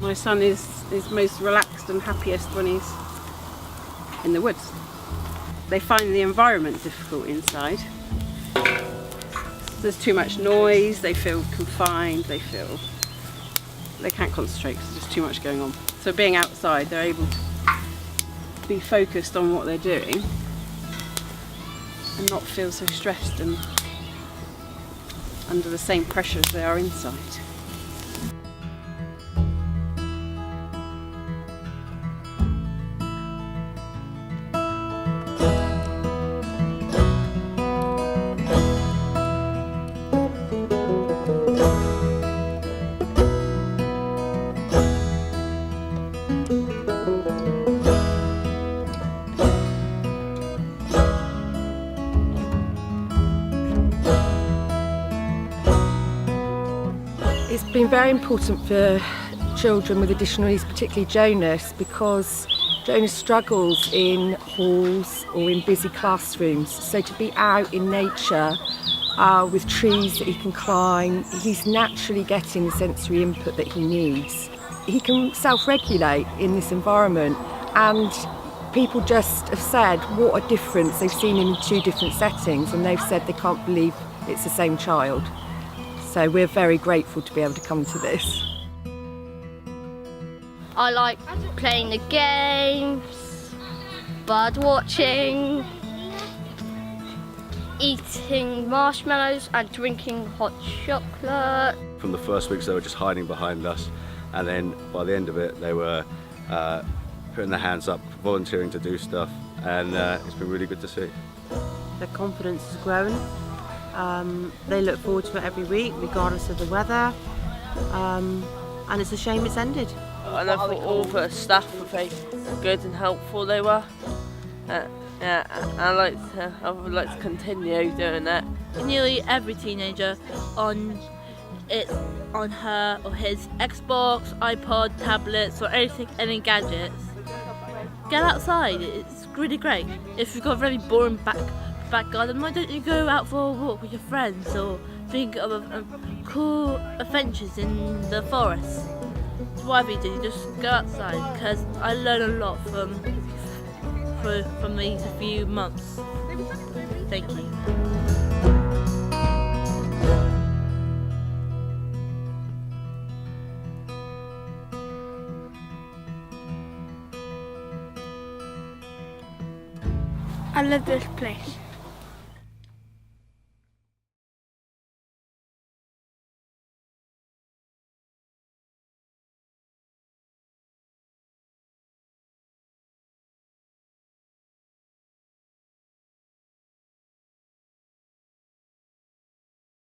My son is most relaxed and happiest when he's in the woods. They find the environment difficult inside. There's too much noise, they feel confined, they can't concentrate because there's too much going on. So being outside, they're able to be focused on what they're doing and not feel so stressed and under the same pressure as they are inside. It's been very important for children with additional needs, particularly Jonas, because Jonas struggles in halls or in busy classrooms. So to be out in nature with trees that he can climb, he's naturally getting the sensory input that he needs. He can self-regulate in this environment, and people just have said what a difference they've seen him in two different settings, and they've said they can't believe it's the same child. So we're very grateful to be able to come to this. I like playing the games, bird watching, eating marshmallows and drinking hot chocolate. From the first weeks they were just hiding behind us, and then by the end of it they were putting their hands up, volunteering to do stuff, and it's been really good to see. Their confidence has grown. They look forward to it every week, regardless of the weather, and it's a shame it's ended. And I thought all the staff were very good and helpful. They were. Yeah, I would like to continue doing that. Nearly every teenager on her or his Xbox, iPod, tablets, or anything, any gadgets. Get outside. It's really great. If you've got a very boring back garden, why don't you go out for a walk with your friends or think of cool adventures in the forest? Whatever you do, just go outside, because I learn a lot from these few months. Thank you. I love this place.